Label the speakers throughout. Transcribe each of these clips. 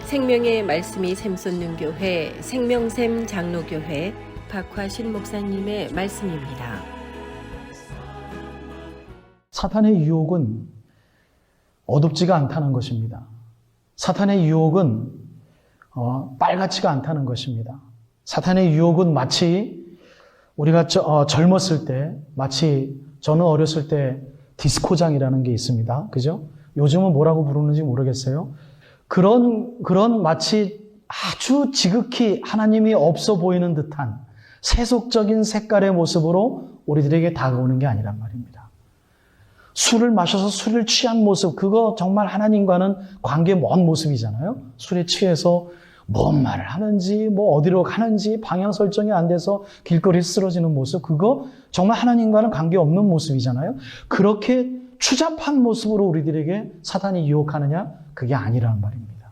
Speaker 1: 생명의 말씀이 샘솟는 교회 생명샘 장로교회 박화신 목사님의 말씀입니다.
Speaker 2: 사탄의 유혹은 어둡지가 않다는 것입니다. 사탄의 유혹은 빨갛지가 않다는 것입니다. 사탄의 유혹은 마치 우리가 젊었을 때, 마치 저는 어렸을 때 디스코장이라는 게 있습니다. 그죠? 요즘은 뭐라고 부르는지 모르겠어요. 그런 마치 아주 지극히 하나님이 없어 보이는 듯한 세속적인 색깔의 모습으로 우리들에게 다가오는 게 아니란 말입니다. 술을 마셔서 술을 취한 모습, 그거 정말 하나님과는 관계 먼 모습이잖아요. 술에 취해서 뭔 말을 하는지, 뭐 어디로 가는지 방향 설정이 안 돼서 길거리에 쓰러지는 모습, 그거 정말 하나님과는 관계 없는 모습이잖아요. 그렇게 추잡한 모습으로 우리들에게 사탄이 유혹하느냐? 그게 아니라는 말입니다.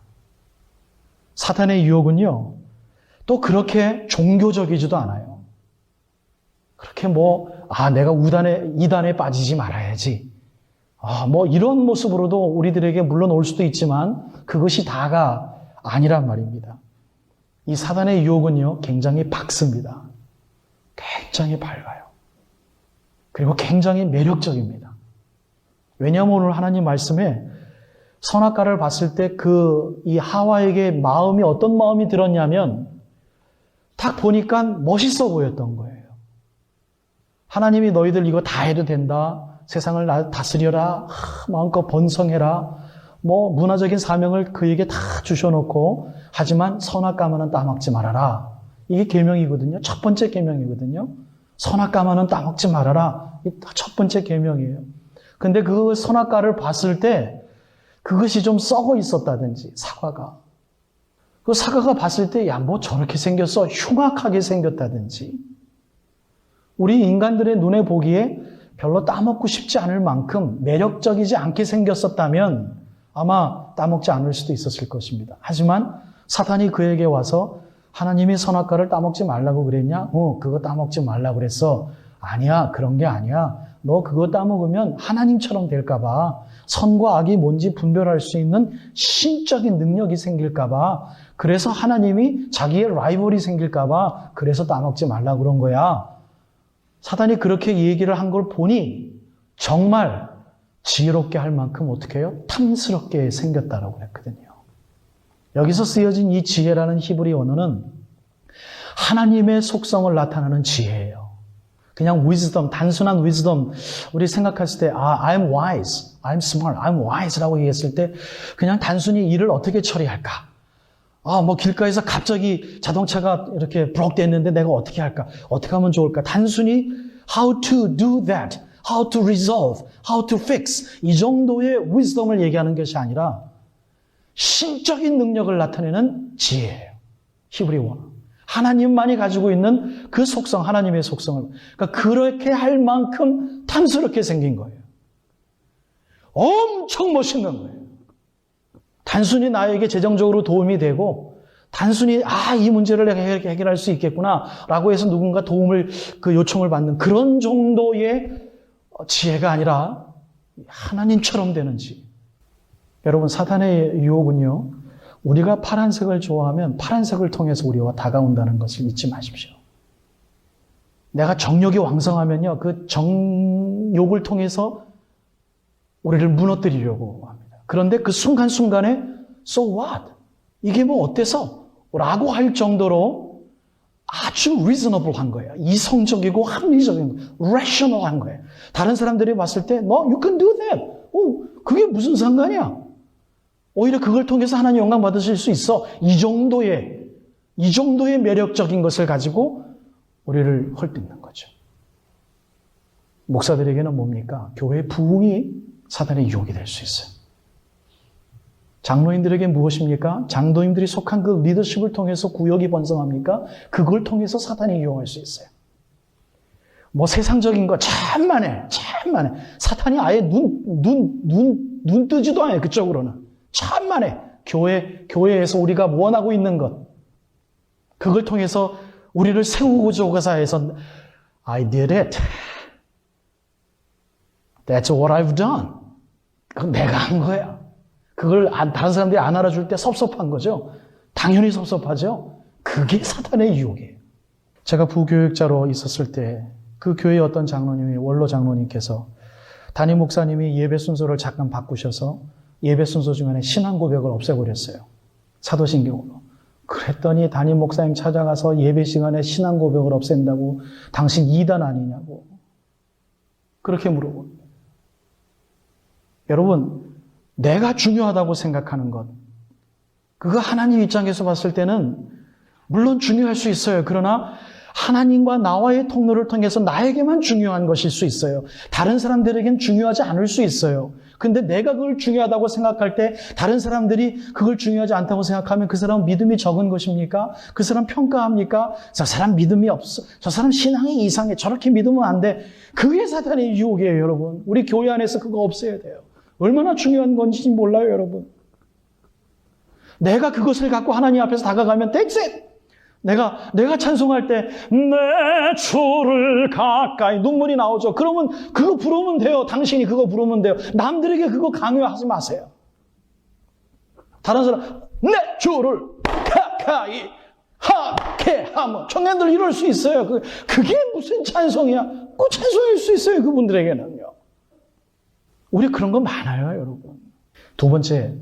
Speaker 2: 사탄의 유혹은요, 또 그렇게 종교적이지도 않아요. 그렇게 내가 이단에 빠지지 말아야지. 이런 모습으로도 우리들에게 물론 올 수도 있지만 그것이 다가 아니란 말입니다. 이 사단의 유혹은요, 굉장히 밝습니다. 굉장히 밝아요. 그리고 굉장히 매력적입니다. 왜냐하면 오늘 하나님 말씀에 선악과를 봤을 때 이 하와에게 마음이 어떤 마음이 들었냐면 딱 보니까 멋있어 보였던 거예요. 하나님이 너희들 이거 다 해도 된다. 세상을 다스려라. 마음껏 번성해라. 문화적인 사명을 그에게 다 주셔놓고 하지만 선악과만은 따먹지 말아라. 이게 계명이거든요. 첫 번째 계명이거든요. 선악과만은 따먹지 말아라. 이게 첫 번째 계명이에요. 근데 그 선악과를 봤을 때 그것이 좀 썩어 있었다든지 사과가. 그 사과가 봤을 때 저렇게 생겼어. 흉악하게 생겼다든지. 우리 인간들의 눈에 보기에 별로 따먹고 싶지 않을 만큼 매력적이지 않게 생겼었다면 아마 따먹지 않을 수도 있었을 것입니다. 하지만 사탄이 그에게 와서 하나님이 선악과를 따먹지 말라고 그랬냐? 그거 따먹지 말라고 그랬어. 아니야, 그런 게 아니야. 너 그거 따먹으면 하나님처럼 될까 봐. 선과 악이 뭔지 분별할 수 있는 신적인 능력이 생길까 봐. 그래서 하나님이 자기의 라이벌이 생길까 봐. 그래서 따먹지 말라고 그런 거야. 사탄이 그렇게 얘기를 한 걸 보니 정말 지혜롭게 할 만큼 어떻게 해요? 탐스럽게 생겼다라고 그랬거든요. 여기서 쓰여진 이 지혜라는 히브리 언어는 하나님의 속성을 나타내는 지혜예요. 그냥 wisdom, 단순한 wisdom, 우리 생각했을 때 I'm wise, I'm smart, I'm wise라고 얘기했을 때 그냥 단순히 일을 어떻게 처리할까? 길가에서 갑자기 자동차가 이렇게 브록됐는데 내가 어떻게 할까? 어떻게 하면 좋을까? 단순히 how to do that, how to resolve, how to fix 이 정도의 wisdom을 얘기하는 것이 아니라 신적인 능력을 나타내는 지혜예요. 히브리 원어. 하나님만이 가지고 있는 그 속성, 하나님의 속성을. 그러니까 그렇게 할 만큼 탐스럽게 생긴 거예요. 엄청 멋있는 거예요. 단순히 나에게 재정적으로 도움이 되고 단순히 이 문제를 내가 해결할 수 있겠구나 라고 해서 누군가 도움을 요청을 받는 그런 정도의 지혜가 아니라 하나님처럼 되는 지혜. 여러분, 사탄의 유혹은요, 우리가 파란색을 좋아하면 파란색을 통해서 우리와 다가온다는 것을 잊지 마십시오. 내가 정욕이 왕성하면요, 그 정욕을 통해서 우리를 무너뜨리려고 합니다. 그런데 그 순간순간에 so what? 이게 어때서? 라고 할 정도로 아주 reasonable한 거예요. 이성적이고 합리적인 거예요. rational한 거예요. 다른 사람들이 봤을 때 you can do that. 그게 무슨 상관이야? 오히려 그걸 통해서 하나님 영광 받으실 수 있어. 이 정도의 매력적인 것을 가지고 우리를 헐뜯는 거죠. 목사들에게는 뭡니까? 교회의 부흥이 사탄의 유혹이 될 수 있어요. 장로인들에게 무엇입니까? 장로인들이 속한 그 리더십을 통해서 구역이 번성합니까? 그걸 통해서 사탄이 이용할 수 있어요. 세상적인 거 참 많아. 사탄이 아예 눈 뜨지도 않아요. 그쪽으로는. 참 많아. 교회에서 우리가 원하고 있는 것. 그걸 통해서 우리를 세우고자 해서 I did it. That's what I've done. 그건 내가 한 거야. 그걸 다른 사람들이 안 알아줄 때 섭섭한 거죠. 당연히 섭섭하죠. 그게 사탄의 유혹이에요. 제가 부교육자로 있었을 때 그 교회의 어떤 장로님이, 원로 장로님께서 담임 목사님이 예배 순서를 잠깐 바꾸셔서 예배 순서 중간에 신앙 고백을 없애버렸어요. 사도신경으로. 그랬더니 담임 목사님 찾아가서 예배 시간에 신앙 고백을 없앤다고 당신 이단 아니냐고 그렇게 물어봅니다. 여러분, 내가 중요하다고 생각하는 것, 그거 하나님 입장에서 봤을 때는 물론 중요할 수 있어요. 그러나 하나님과 나와의 통로를 통해서 나에게만 중요한 것일 수 있어요. 다른 사람들에겐 중요하지 않을 수 있어요. 근데 내가 그걸 중요하다고 생각할 때 다른 사람들이 그걸 중요하지 않다고 생각하면 그 사람은 믿음이 적은 것입니까? 그 사람 평가합니까? 저 사람 믿음이 없어. 저 사람 신앙이 이상해. 저렇게 믿으면 안 돼. 그게 사탄의 유혹이에요, 여러분. 우리 교회 안에서 그거 없애야 돼요. 얼마나 중요한 건지 몰라요, 여러분. 내가 그것을 갖고 하나님 앞에서 다가가면 땡셋! 내가 찬송할 때 내 주를 가까이 눈물이 나오죠. 그러면 그거 부르면 돼요. 당신이 그거 부르면 돼요. 남들에게 그거 강요하지 마세요. 다른 사람 내 주를 가까이 하게 하면 청년들 이럴 수 있어요. 그게 무슨 찬송이야? 꼭 찬송일 수 있어요. 그분들에게는요. 우리 그런 거 많아요, 여러분. 두 번째,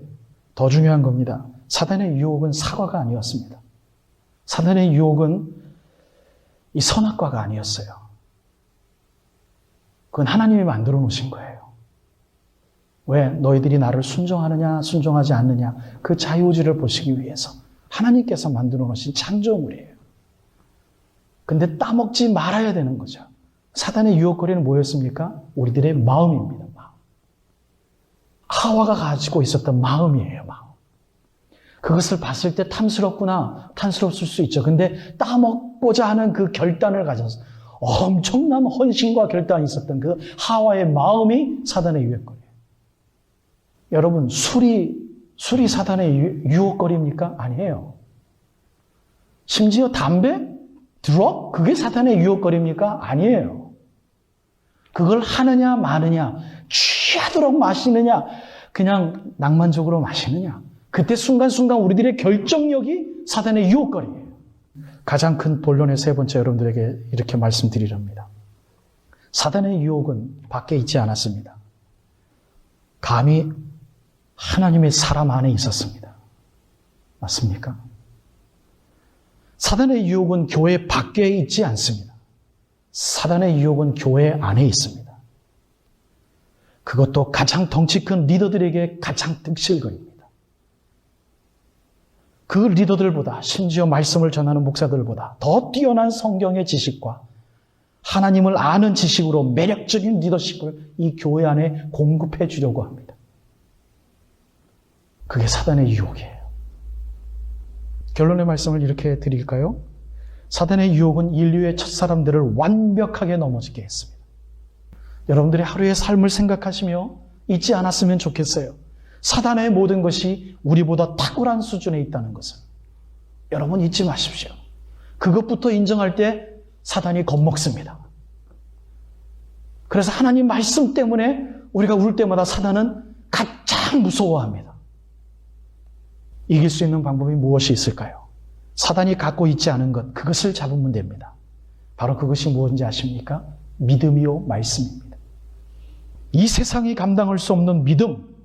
Speaker 2: 더 중요한 겁니다. 사단의 유혹은 사과가 아니었습니다. 사단의 유혹은 이 선악과가 아니었어요. 그건 하나님이 만들어 놓으신 거예요. 왜? 너희들이 나를 순종하느냐 순종하지 않느냐 그 자유의지를 보시기 위해서 하나님께서 만들어 놓으신 창조물이에요. 근데 따먹지 말아야 되는 거죠. 사단의 유혹거리는 뭐였습니까? 우리들의 마음입니다. 마음. 하와가 가지고 있었던 마음이에요. 마음. 그것을 봤을 때 탐스럽구나, 탐스럽을 수 있죠. 근데 따먹고자 하는 그 결단을 가져서 엄청난 헌신과 결단이 있었던 그 하와의 마음이 사단의 유혹거리예요. 여러분, 술이 사단의 유혹거리입니까? 아니에요. 심지어 담배, 드럭, 그게 사단의 유혹거리입니까? 아니에요. 그걸 하느냐 마느냐, 취하도록 마시느냐, 그냥 낭만적으로 마시느냐. 그때 순간순간 우리들의 결정력이 사단의 유혹거리예요. 가장 큰 본론의 세 번째 여러분들에게 이렇게 말씀드리렵니다. 사단의 유혹은 밖에 있지 않았습니다. 감히 하나님의 사람 안에 있었습니다. 맞습니까? 사단의 유혹은 교회 밖에 있지 않습니다. 사단의 유혹은 교회 안에 있습니다. 그것도 가장 덩치 큰 리더들에게 가장 득실거립니다. 그 리더들보다, 심지어 말씀을 전하는 목사들보다 더 뛰어난 성경의 지식과 하나님을 아는 지식으로 매력적인 리더십을 이 교회 안에 공급해 주려고 합니다. 그게 사단의 유혹이에요. 결론의 말씀을 이렇게 드릴까요? 사단의 유혹은 인류의 첫사람들을 완벽하게 넘어지게 했습니다. 여러분들의 하루의 삶을 생각하시며 잊지 않았으면 좋겠어요. 사단의 모든 것이 우리보다 탁월한 수준에 있다는 것을 여러분 잊지 마십시오. 그것부터 인정할 때 사단이 겁먹습니다. 그래서 하나님 말씀 때문에 우리가 울 때마다 사단은 가장 무서워합니다. 이길 수 있는 방법이 무엇이 있을까요? 사단이 갖고 있지 않은 것, 그것을 잡으면 됩니다. 바로 그것이 무엇인지 아십니까? 믿음이요, 말씀입니다. 이 세상이 감당할 수 없는 믿음,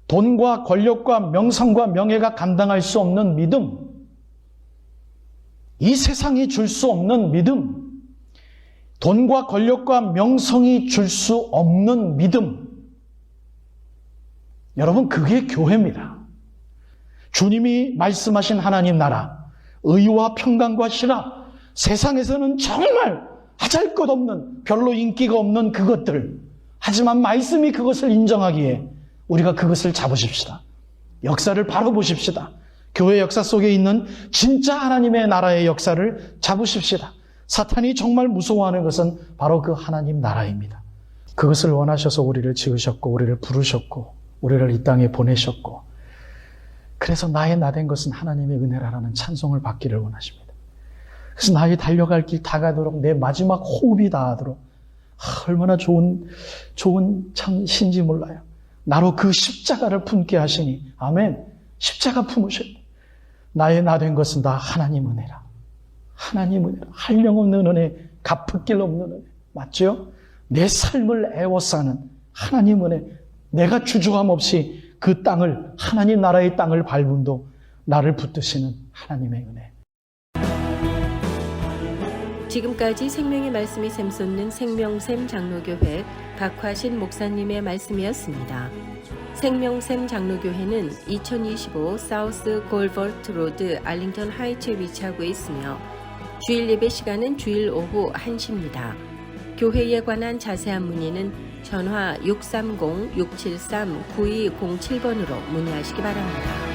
Speaker 2: 돈과 권력과 명성과 명예가 감당할 수 없는 믿음, 이 세상이 줄 수 없는 믿음, 돈과 권력과 명성이 줄 수 없는 믿음, 여러분 그게 교회입니다. 주님이 말씀하신 하나님 나라, 의와 평강과 신화, 세상에서는 정말 하잘것없는, 별로 인기가 없는 그것들, 하지만 말씀이 그것을 인정하기에 우리가 그것을 잡으십시다. 역사를 바로 보십시다. 교회 역사 속에 있는 진짜 하나님의 나라의 역사를 잡으십시다. 사탄이 정말 무서워하는 것은 바로 그 하나님 나라입니다. 그것을 원하셔서 우리를 지으셨고 우리를 부르셨고 우리를 이 땅에 보내셨고 그래서 나의 나된 것은 하나님의 은혜라는 찬송을 받기를 원하십니다. 그래서 나의 달려갈 길 다가도록 내 마지막 호흡이 다하도록 얼마나 좋은 참 신지 몰라요. 나로 그 십자가를 품게 하시니 아멘. 십자가 품으셔. 나의 나 된 것은 다 하나님 은혜라. 하나님 은혜라. 한량없는 은혜, 갚을 없는 은혜. 맞죠? 내 삶을 애워싸는 하나님 은혜. 내가 주저함 없이 그 땅을, 하나님 나라의 땅을 밟음도 나를 붙드시는 하나님의 은혜.
Speaker 1: 지금까지 생명의 말씀이 샘솟는 생명샘 장로교회 박화신 목사님의 말씀이었습니다. 생명샘 장로교회는 2025 사우스 골버트 로드 알링턴 하이츠에 위치하고 있으며 주일 예배 시간은 주일 오후 1시입니다. 교회에 관한 자세한 문의는 전화 630-673-9207번으로 문의하시기 바랍니다.